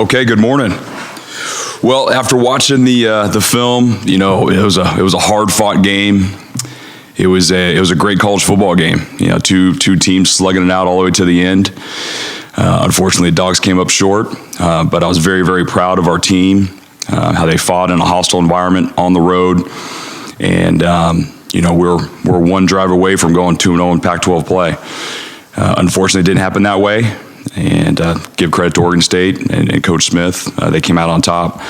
Okay, good morning. Well, after watching the film, you know, it was a hard-fought game. It was a great college football game. You know, two teams slugging it out all the way to the end. Unfortunately, the Dogs came up short, but I was very, very proud of our team, how they fought in a hostile environment on the road, and you know, we're one drive away from going 2-0 in Pac-12 play. Unfortunately, it didn't happen that way, and give credit to Oregon State and Coach Smith. They came out on top.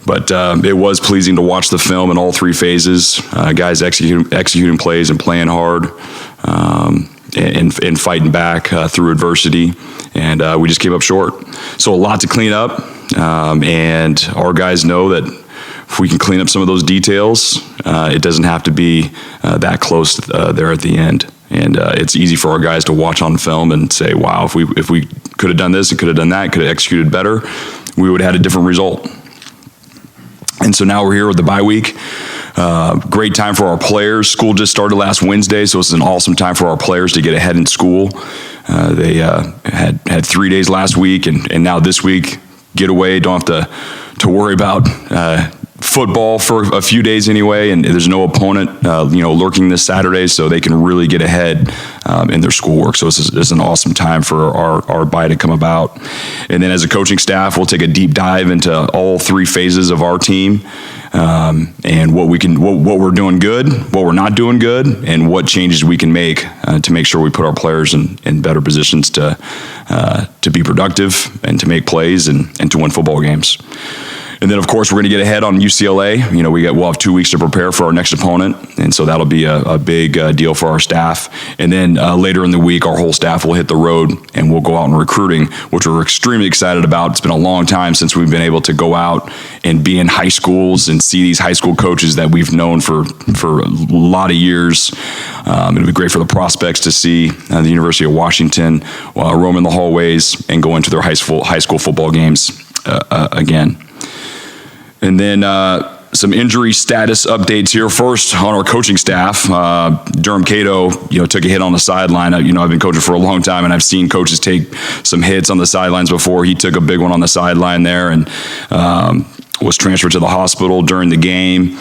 But it was pleasing to watch the film in all three phases. Guys executing plays and playing hard, and fighting back through adversity. And we just came up short. So a lot to clean up. And our guys know that if we can clean up some of those details, it doesn't have to be that close there at the end. And it's easy for our guys to watch on film and say, wow, if we could have done this and could have done that, could have executed better, we would have had a different result. And so now we're here with the bye week. Great time for our players. School just started last Wednesday, so it's an awesome time for our players to get ahead in school. They had 3 days last week, and now this week, get away. Don't have to worry about football for a few days anyway, and there's no opponent lurking this Saturday, so they can really get ahead in their schoolwork. So this is an awesome time for our bye to come about. And then as a coaching staff, we'll take a deep dive into all three phases of our team, and what we're doing good, what we're not doing good, and what changes we can make to make sure we put our players in better positions to be productive and to make plays and to win football games. And then, of course, we're going to get ahead on UCLA. You know, we'll have 2 weeks to prepare for our next opponent, and so that'll be a big deal for our staff. And then later in the week, our whole staff will hit the road, and we'll go out in recruiting, which we're extremely excited about. It's been a long time since we've been able to go out and be in high schools and see these high school coaches that we've known for a lot of years. It'll be great for the prospects to see the University of Washington roam the hallways and go into their high school football games again. And then some injury status updates here. First, on our coaching staff, Durham Cato, took a hit on the sideline. I've been coaching for a long time, and I've seen coaches take some hits on the sidelines before. He took a big one on the sideline there, and was transferred to the hospital during the game.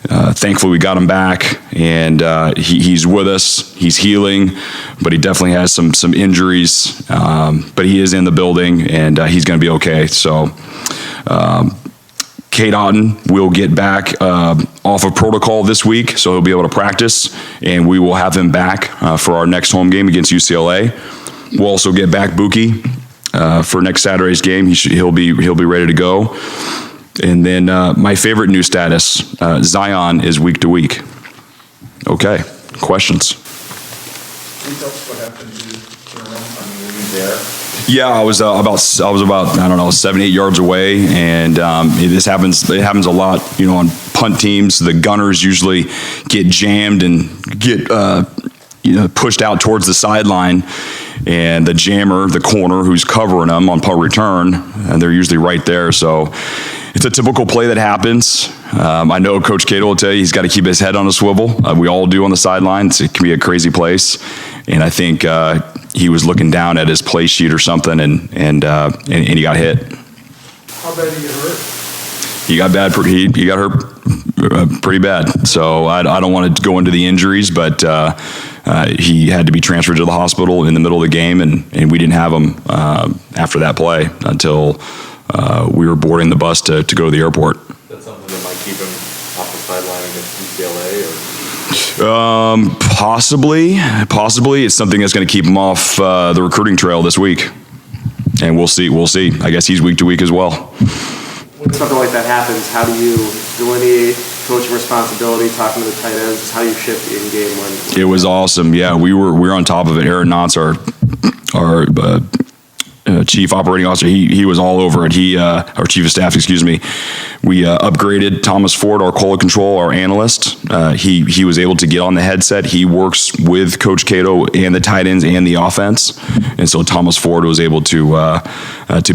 Thankfully, we got him back, and he's with us. He's healing, but he definitely has some injuries. But he is in the building, and he's going to be okay. So. Kate Otten will get back off of protocol this week, so he'll be able to practice, and we will have him back for our next home game against UCLA. We'll also get back Buki for next Saturday's game. He'll be ready to go. And then my favorite news status: Zion is week to week. Okay, questions? Can you tell us what happened to Durham? Were you there? Yeah, I was about 7-8 yards away, and this happens. It happens a lot, on punt teams. The gunners usually get jammed and get pushed out towards the sideline, and the jammer, the corner who's covering them on punt return, and they're usually right there. So it's a typical play that happens. I know Coach Cato will tell you he's got to keep his head on a swivel. We all do on the sidelines. It can be a crazy place, and I think he was looking down at his play sheet or something, and he got hit. How bad did he get hurt? He got bad. He got hurt pretty bad. So I don't want to go into the injuries, but he had to be transferred to the hospital in the middle of the game, and we didn't have him after that play until we were boarding the bus to go to the airport. That's something that might keep him off the sideline against UCLA, or? Possibly. It's something that's going to keep him off the recruiting trail this week, and we'll see. I guess he's week to week as well. When something like that happens, how do you delineate coaching responsibility, talking to the tight ends? How do you shift in game when? It was awesome. Yeah, we were on top of it. Aaron Knotts, our chief operating officer, he was all over it. Our chief of staff, excuse me. We upgraded Thomas Ford, our quality control, our analyst. He was able to get on the headset. He works with Coach Cato and the tight ends and the offense, and so Thomas Ford was able to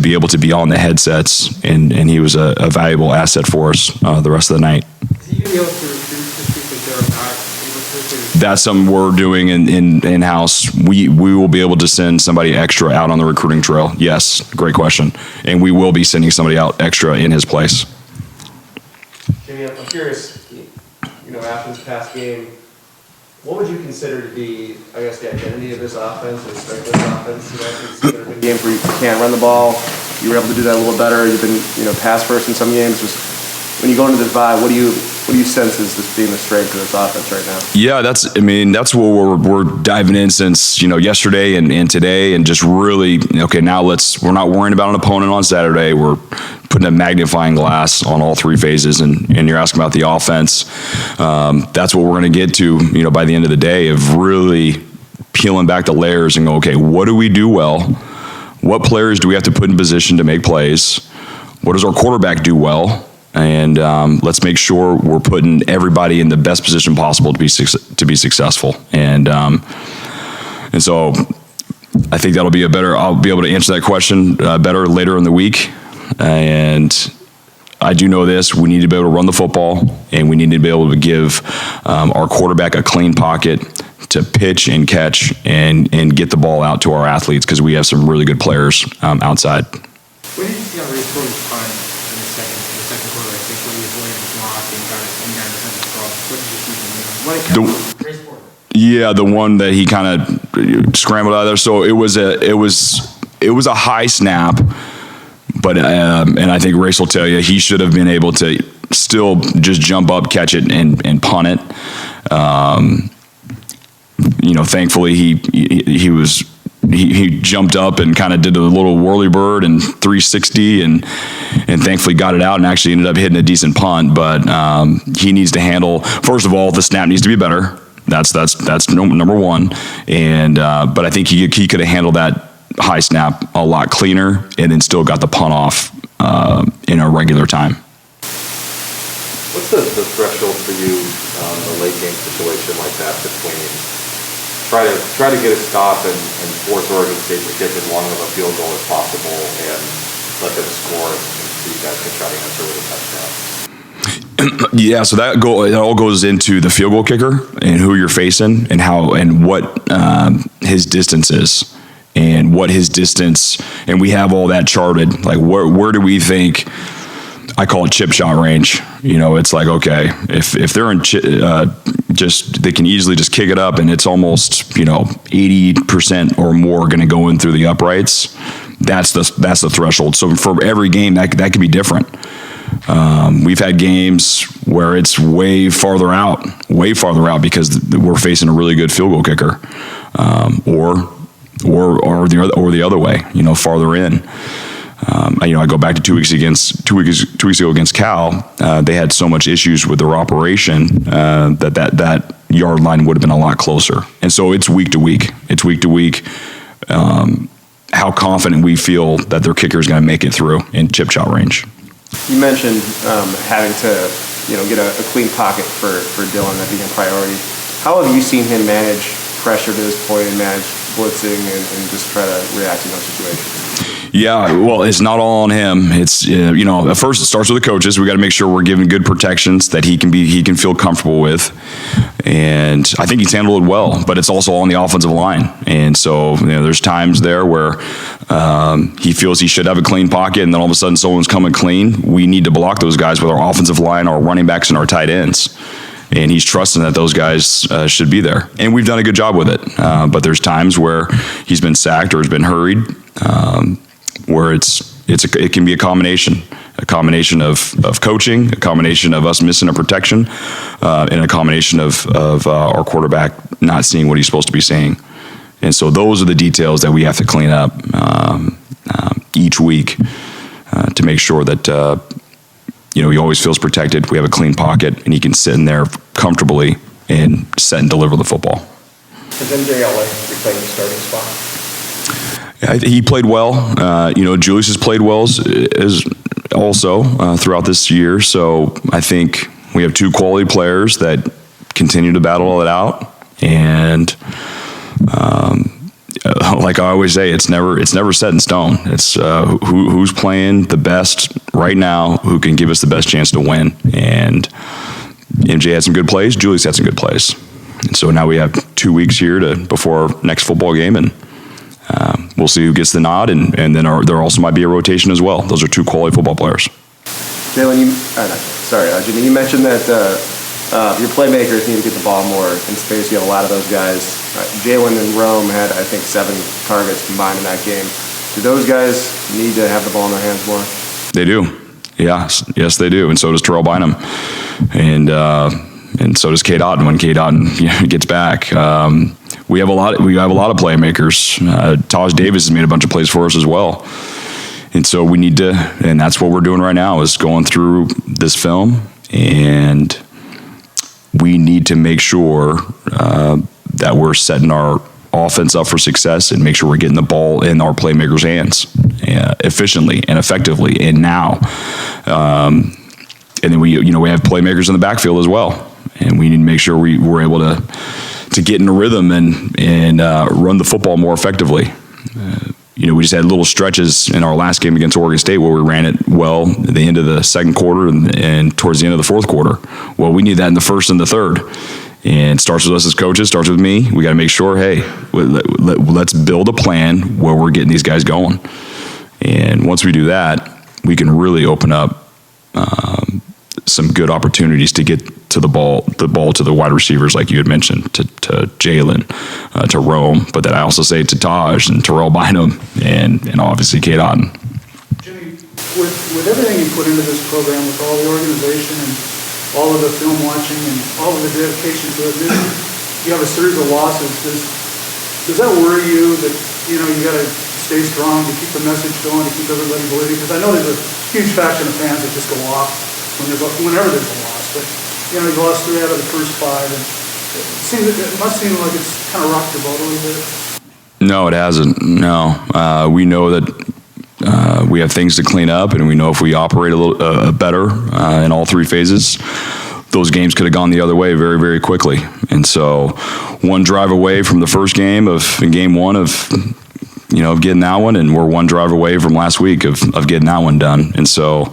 be able to be on the headsets, and he was a valuable asset for us the rest of the night. Is he going to be able to recruit this week with Durham not able to? that's something we're doing in-house. We will be able to send somebody extra out on the recruiting trail. Yes, great question. And we will be sending somebody out extra in his place. Jimmy, I'm curious, after this past game, what would you consider to be, I guess, the identity of this offense, or the strength of this offense? It's been a game where you can't run the ball. You were able to do that a little better. You've been, pass first in some games. Just when you go into this bye, what do you sense is this being the strength of this offense right now? Yeah, that's what we're diving in since, yesterday and today, and just really, okay, now we're not worrying about an opponent on Saturday. We're putting a magnifying glass on all three phases, and you're asking about the offense. That's what we're going to get to, by the end of the day, of really peeling back the layers and go, okay, what do we do well? What players do we have to put in position to make plays? What does our quarterback do well? And let's make sure we're putting everybody in the best position possible to be successful. And so I think that'll be I'll be able to answer that question better later in the week. And I do know this: we need to be able to run the football, and we need to be able to give our quarterback a clean pocket to pitch and catch and get the ball out to our athletes, because we have some really good players outside. What did you see on Ray Torres' punt in the second quarter? I think when he was laying the block and got his hands across. What did you see from him? Yeah, the one that he kind of scrambled out of there. So it was a high snap, but and I think Race will tell you he should have been able to still just jump up, catch it, and punt it. Thankfully he jumped up and kind of did a little whirly bird and 360 and thankfully got it out and actually ended up hitting a decent punt. But he needs to handle, first of all, the snap needs to be better. That's number one. And but I think he could have handled that high snap a lot cleaner and then still got the punt off in a regular time. What's the threshold for you in a late game situation like that between try to get a stop and force Oregon State to kick as long of a field goal as possible and let them score and see you guys can try to answer with a touchdown? Yeah, so it all goes into the field goal kicker and who you're facing and how and what his distance is and what his distance, and we have all that charted. Like where do we think? I call it chip shot range. It's like, okay, if they're in they can easily just kick it up and it's almost 80% or more going to go in through the uprights. That's the threshold. So for every game that could be different. We've had games where it's way farther out because we're facing a really good field goal kicker, or the other way, farther in. I go back to 2 weeks ago against Cal. They had so much issues with their operation that yard line would have been a lot closer. And so it's week to week. How confident we feel that their kicker is going to make it through in chip shot range. You mentioned having to, get a clean pocket for Dylan, that being a priority. How have you seen him manage pressure to this point and manage blitzing and just try to react in those situations? Yeah, well, it's not all on him. It's at first it starts with the coaches. We got to make sure we're giving good protections that he can feel comfortable with, and I think he's handled it well. But it's also on the offensive line, and so there's times there where he feels he should have a clean pocket, and then all of a sudden someone's coming clean. We need to block those guys with our offensive line, our running backs, and our tight ends. And he's trusting that those guys should be there, and we've done a good job with it. But there's times where he's been sacked or has been hurried. Where it can be a combination of coaching, a combination of us missing a protection, and a combination of our quarterback not seeing what he's supposed to be seeing. And so those are the details that we have to clean up each week to make sure that he always feels protected. We have a clean pocket, and he can sit in there comfortably and set and deliver the football. Has MJLA reclaimed the starting spot? He played well. Julius has played well as also throughout this year. So I think we have two quality players that continue to battle it out. And like I always say, it's never set in stone. It's who's playing the best right now, who can give us the best chance to win. And MJ had some good plays. Julius had some good plays. And so now we have 2 weeks here before our next football game, and we'll see who gets the nod, and then there also might be a rotation as well. Those are 2 quality football players. Jalen, Jimmy, you mentioned that your playmakers need to get the ball more in space. You have a lot of those guys. Jalen and Rome had, I think, 7 targets combined in that game. Do those guys need to have the ball in their hands more? They do. Yeah, yes, they do, and so does Terrell Bynum, and so does Cade Otten when Cade Otten gets back. We have a lot of playmakers. Taj Davis has made a bunch of plays for us as well, and so we need to. And that's what we're doing right now is going through this film, and we need to make sure that we're setting our offense up for success and make sure we're getting the ball in our playmakers' hands efficiently and effectively and now. And then we have playmakers in the backfield as well, and we need to make sure we're able to get in a rhythm and run the football more effectively. We just had little stretches in our last game against Oregon State where we ran it well at the end of the second quarter and towards the end of the fourth quarter. Well, we need that in the first and the third. And it starts with us as coaches, starts with me. We got to make sure, hey, let's build a plan where we're getting these guys going. And once we do that, we can really open up some good opportunities to get to the ball to the wide receivers, like you had mentioned, to Jalen, to Rome, but then I also say to Taj and Terrell Bynum and obviously Cade Otten. Jimmy, with everything you put into this program, with all the organization and all of the film watching and all of the dedication to it, you have a series of losses. Does that worry you that, you got to stay strong to keep the message going, to keep everybody believing? Because I know there's a huge faction of fans that just go off whenever there's a loss. But, you lost 3 out of the first 5. And it must seem like it's kind of rocked your boat a little bit. No, it hasn't. No. We know that we have things to clean up, and we know if we operate a little better in all 3 phases, those games could have gone the other way very, very quickly. And so, one drive away from the first game in game 1 of getting that one, and we're 1 drive away from last week of getting that one done. And so,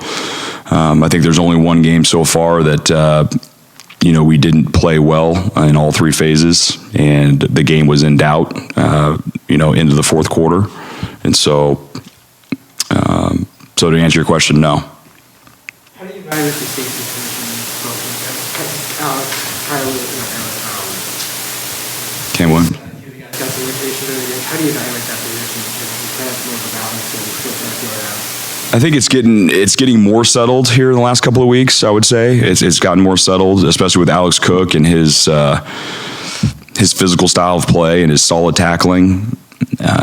I think there's only 1 game so far that we didn't play well in all 3 phases, and the game was in doubt, into the fourth quarter. And so, to answer your question, no. How do you evaluate the safety position? Cam Williams. How do you evaluate that position? Because kind of more of a balance and still trying to feel it out. I think it's getting more settled here in the last couple of weeks. I would say it's gotten more settled, especially with Alex Cook and his physical style of play and his solid tackling.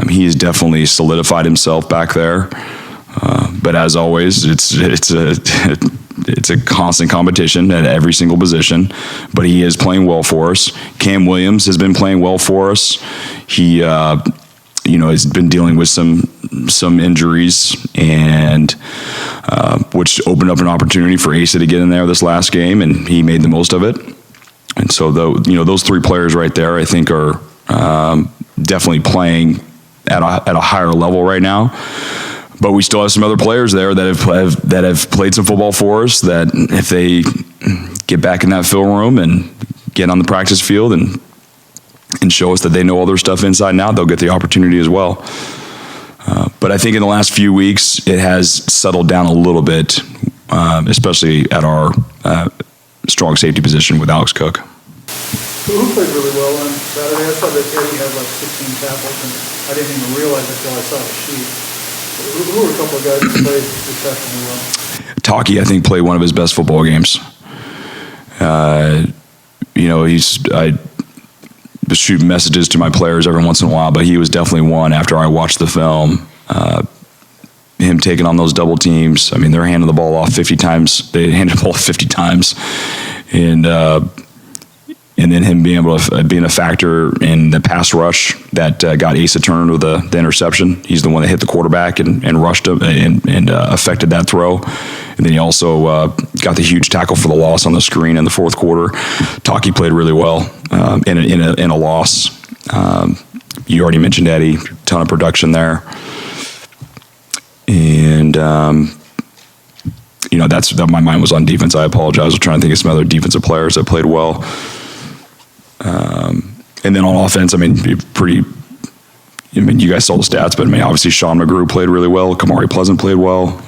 He has definitely solidified himself back there. But as always, it's a constant competition at every single position. But he is playing well for us. Cam Williams has been playing well for us. He has been dealing with some injuries, and which opened up an opportunity for Asa to get in there this last game, and he made the most of it. And so, those 3 players right there, I think, are definitely playing at a higher level right now. But we still have some other players there that have played some football for us, that if they get back in that film room and get on the practice field and show us that they know all their stuff inside and out, they'll get the opportunity as well. But I think in the last few weeks, it has settled down a little bit, especially at our strong safety position with Alex Cook. Who played really well on Saturday? I saw that Eddie had like 16 tackles, and I didn't even realize it until I saw the sheet. Who were a couple of guys who played exceptionally well? Taki, I think, played one of his best football games. I shoot messages to my players every once in a while, but he was definitely one after I watched the film. Him taking on those double teams. I mean, they're handing the ball off 50 times. They handed the ball off 50 times. And then him being able to being a factor in the pass rush that got Asa Turner with the interception. He's the one that hit the quarterback and rushed him and affected that throw. And then he also got the huge tackle for the loss on the screen in the fourth quarter. Taki played really well in a loss. You already mentioned Eddie, ton of production there. And my mind was on defense. I apologize. I was trying to think of some other defensive players that played well. And then on offense, I mean, you guys saw the stats, but I mean, obviously Sean McGrew played really well. Kamari Pleasant played well,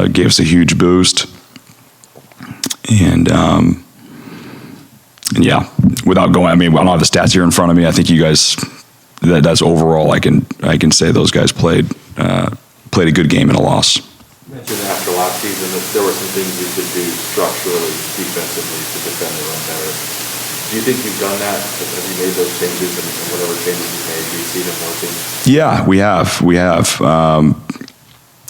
gave us a huge boost. And yeah, without going, I mean, I don't have the stats here in front of me. I think you guys, that's overall, I can say those guys played a good game in a loss. You mentioned after last season that there were some things you could do structurally, defensively to defend the run better. Do you think you've done that? Have you made those changes, and whatever changes you've made, do you see them working? Yeah, we have.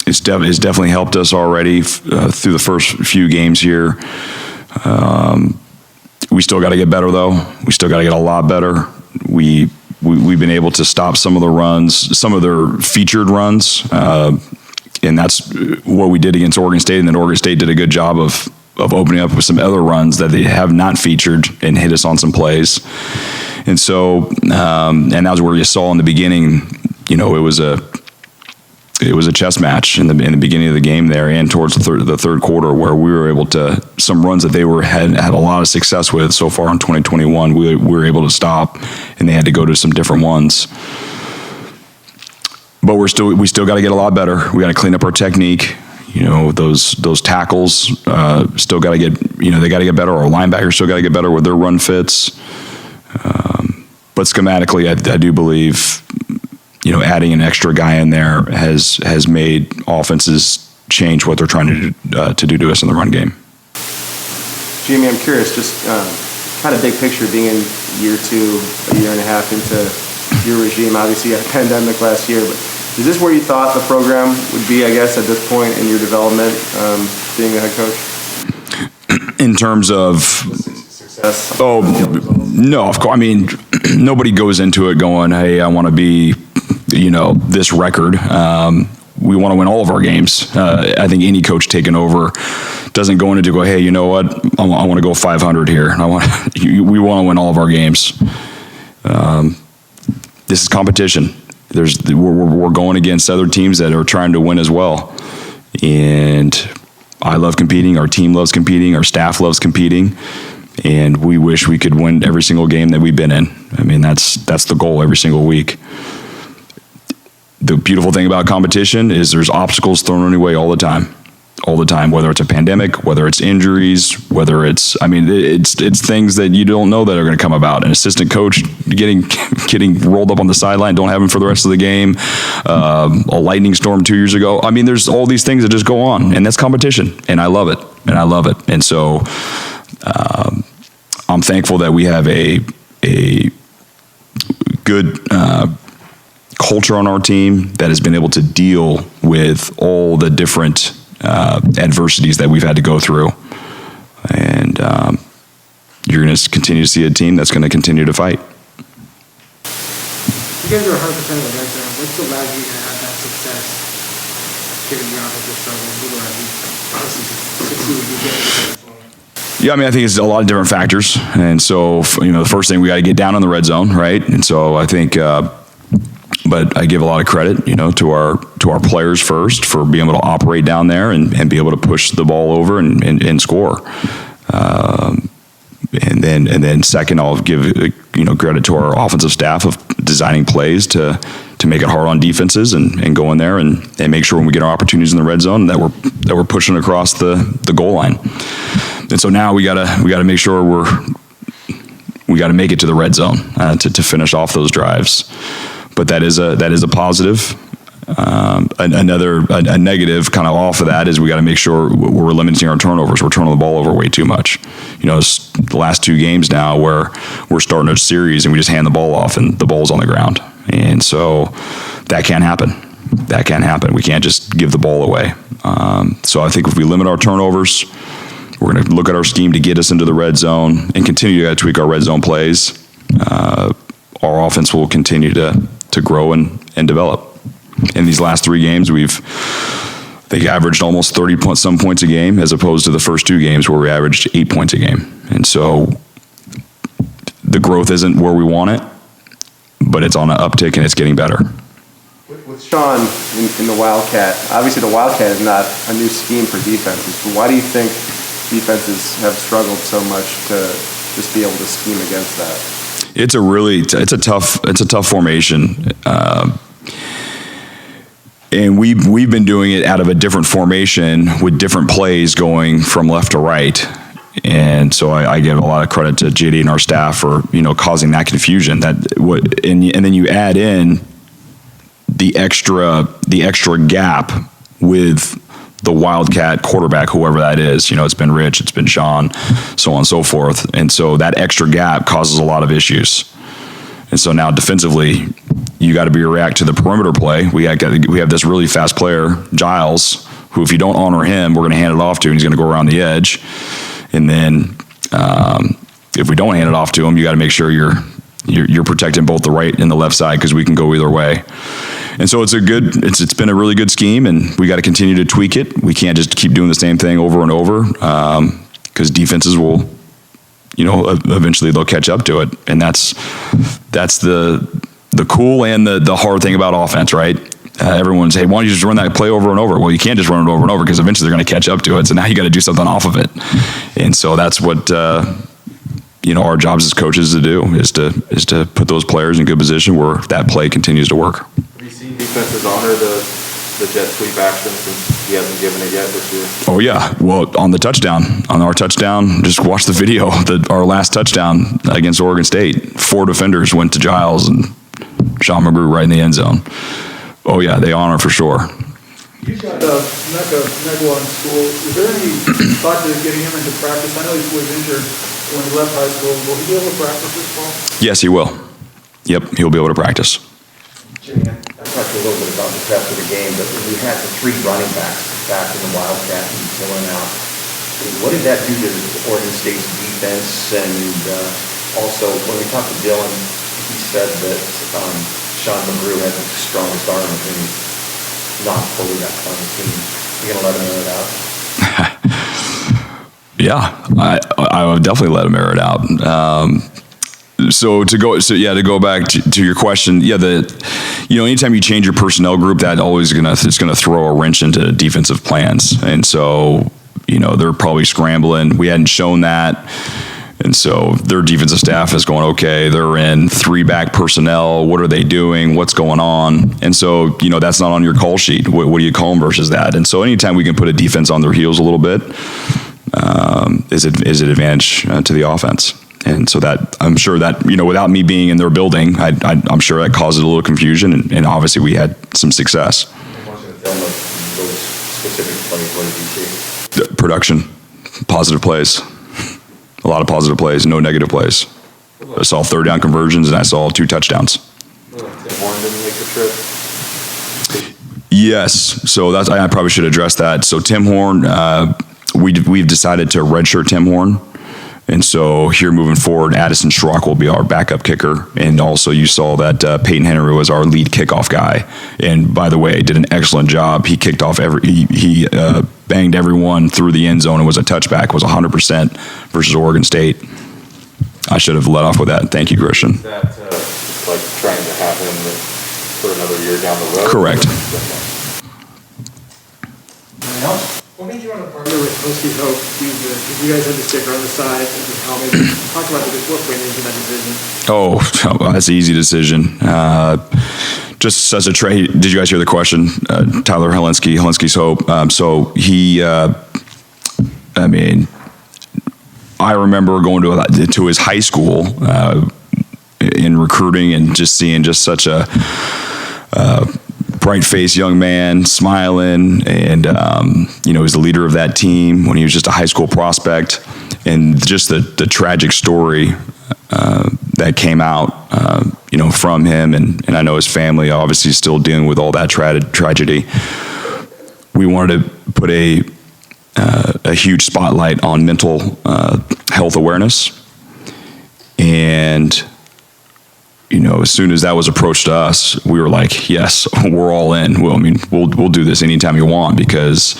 It's definitely helped us already through the first few games here. We still got to get better, though. We still got to get a lot better. We've been able to stop some of the runs, some of their featured runs, and that's what we did against Oregon State. And then Oregon State did a good job of opening up with some other runs that they have not featured and hit us on some plays. And so, and that was where you saw in the beginning, you know, it was a chess match in the beginning of the game there and towards the third quarter, where we were able to, some runs that they had a lot of success with so far in 2021, we were able to stop, and they had to go to some different ones. But we still got to get a lot better. We got to clean up our technique. You know, those tackles still got to get, you know, they got to get better. Our linebackers still got to get better with their run fits. But schematically, I do believe, you know, adding an extra guy in there has made offenses change what they're trying to do to us in the run game. Jamie, I'm curious, just kind of big picture, being in year 2, a year and a half into your regime. Obviously, you had a pandemic last year, but is this where you thought the program would be, I guess, at this point in your development, being the head coach? In terms of success? Oh, no, of course. I mean, nobody goes into it going, hey, I want to be, you know, this record. We want to win all of our games. I think any coach taking over doesn't go in to go, hey, you know what? I want to go 500 here. We want to win all of our games. This is competition. We're going against other teams that are trying to win as well. And I love competing. Our team loves competing. Our staff loves competing. And we wish we could win every single game that we've been in. I mean, that's the goal every single week. The beautiful thing about competition is there's obstacles thrown your way all the time, whether it's a pandemic, whether it's injuries, whether it's, I mean, it's things that you don't know that are going to come about. An assistant coach getting rolled up on the sideline, don't have him for the rest of the game, a lightning storm 2 years ago. I mean, there's all these things that just go on, and that's competition, and I love it. And so I'm thankful that we have a good culture on our team that has been able to deal with all the different adversities that we've had to go through. And you're going to continue to see a team that's going to continue to fight. You guys are 100% of the red zone. What's allowed you to have that success, given the offensive struggle? Yeah, I mean, I think it's a lot of different factors. And so, you know, the first thing, we got to get down in the red zone, right? And so I think, but I give a lot of credit, you know, to our players first for being able to operate down there and be able to push the ball over and score. And then second, I'll give, you know, credit to our offensive staff of designing plays to make it hard on defenses and go in there and make sure when we get our opportunities in the red zone that we're pushing across the goal line. And so now we gotta make sure we gotta make it to the red zone to finish off those drives. But that is a positive. A negative kind of off of that is we got to make sure we're limiting our turnovers. We're turning the ball over way too much. You know, it's the last 2 games now where we're starting a series and we just hand the ball off and the ball's on the ground. And so that can't happen. We can't just give the ball away. So I think if we limit our turnovers, we're going to look at our scheme to get us into the red zone and continue to tweak our red zone plays. Our offense will continue to grow and develop. In these last 3 games, they averaged almost 30-some points a game, as opposed to the first 2 games where we averaged 8 points a game. And so the growth isn't where we want it, but it's on an uptick and it's getting better. With Sean in the Wildcat, obviously the Wildcat is not a new scheme for defenses, but why do you think defenses have struggled so much to just be able to scheme against that? It's a tough formation. And we've been doing it out of a different formation with different plays going from left to right. And so I give a lot of credit to JD and our staff for, causing that confusion. And then you add in the extra gap with the Wildcat quarterback, whoever that is. It's been Rich, it's been Sean, so on and so forth. And so that extra gap causes a lot of issues. And so now defensively, you got to react to the perimeter play. We have this really fast player, Giles, who if you don't honor him, we're going to hand it off to, and he's going to go around the edge. And then if we don't hand it off to him, you got to make sure you're protecting both the right and the left side, because we can go either way. And so it's been a really good scheme, and we got to continue to tweak it. We can't just keep doing the same thing over and over, because defenses will, eventually they'll catch up to it. And that's the cool and the hard thing about offense, right? Everyone's, hey, why don't you just run that play over and over? Well, you can't just run it over and over, because eventually they're going to catch up to it. So now you got to do something off of it. And so that's what our jobs as coaches to do is to put those players in good position where that play continues to work. Have you seen defenses honor the jet sweep action since he hasn't given it yet this year? Oh yeah, well on our touchdown, just watch the video. Our last touchdown against Oregon State, 4 defenders went to Giles and Sean McGrew right in the end zone. Oh yeah, they honor for sure. You've got Negwa in school. Is there any thought to getting him into practice? I know he was injured when he left high school. Will he be able to practice this fall? Yes, he will. Yep, he'll be able to practice. Jimmy, I talked a little bit about this after the game, but we had the 3 running backs back in the Wildcat and pulling out. What did that do to Oregon State's defense? And also, when we talked to Dylan, he said that Sean McGrew had the strongest arm of any non-quarterback on the team. You gonna let him air it out? Yeah, I would definitely let him air it out. To go back to your question, anytime you change your personnel group, that always it's gonna throw a wrench into defensive plans, and so they're probably scrambling. We hadn't shown that. And so their defensive staff is going, okay, they're in 3-back personnel. What are they doing? What's going on? And so, that's not on your call sheet. What do you call them versus that? And so anytime we can put a defense on their heels a little bit, is an advantage to the offense. And so that, I'm sure that, without me being in their building, I'm sure that caused a little confusion. And obviously we had some success. Watching the film of those specific plays, what did you see? Production, positive plays. A lot of positive plays, no negative plays. I saw 3rd down conversions, and I saw 2 touchdowns. Tim Horn didn't make the trip? Yes, so I probably should address that. So Tim Horn, we've decided to redshirt Tim Horn. And so here moving forward, Addison Schrock will be our backup kicker. And also you saw that Peyton Henry was our lead kickoff guy. And by the way, did an excellent job. He kicked off he banged everyone through the end zone and was a touchback, was 100% versus Oregon State. I should have let off with that. Thank you, Christian. Is that like trying to have him for another year down the road? Correct. Anything else? What made you want to partner with Husky Hope? If you guys had to stick around the side, and how maybe talk about what went into that decision? Oh, that's an easy decision. Just as a trade, did you guys hear the question? Tyler Helinski's Hope. So he, I remember going to his high school in recruiting and just seeing just such a bright-faced young man, smiling, and he was the leader of that team when he was just a high school prospect, and just the tragic story that came out, from him, and I know his family obviously is still dealing with all that tragedy. We wanted to put a huge spotlight on mental health awareness, and as soon as that was approached to us, we were like, yes, we're all in. Well, we'll do this anytime you want, because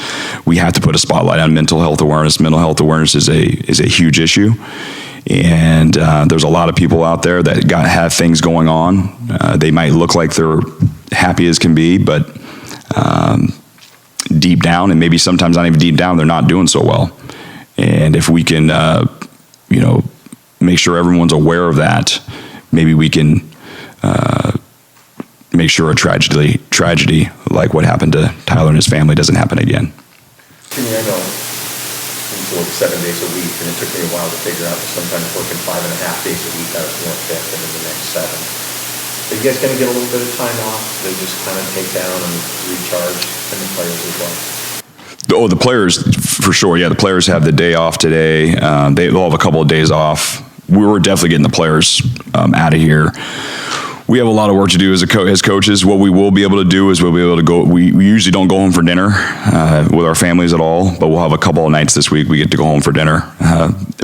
we have to put a spotlight on mental health awareness. Mental health awareness is a huge issue. And there's a lot of people out there that have things going on. They might look like they're happy as can be, but deep down, and maybe sometimes not even deep down, they're not doing so well. And if we can, make sure everyone's aware of that, maybe we can make sure a tragedy like what happened to Tyler and his family doesn't happen again. Jimmy, I know you work 7 days a week, and it took me a while to figure out that sometimes working 5.5 days a week, I was more fit than in the next 7. Are you guys going to get a little bit of time off to just kind of take down and recharge, and the players as well? Oh, the players, for sure. Yeah, the players have the day off today. They'll have a couple of days off. We were definitely getting the players out of here. We have a lot of work to do as coaches. What we will be able to do is we'll be able to go. We usually don't go home for dinner with our families at all, but we'll have a couple of nights this week we get to go home for dinner.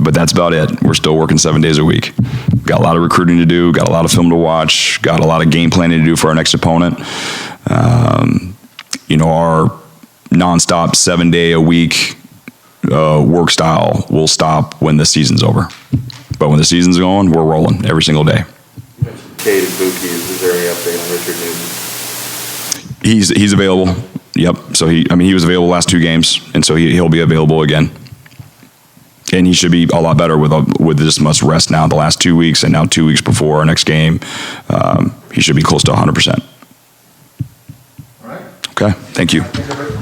But that's about it. We're still working 7 days a week. Got a lot of recruiting to do. Got a lot of film to watch. Got a lot of game planning to do for our next opponent. Our nonstop 7-day-a-week work style will stop when the season's over. But when the season's going, we're rolling every single day. Cade and BECU, is there any update on Richard Newton? He's available. Yep. So he was available last 2 games, and so he'll be available again. And he should be a lot better with this much rest now. The last 2 weeks, and now 2 weeks before our next game, he should be close to 100%. All right. Okay. Thank you. Thanks, everybody.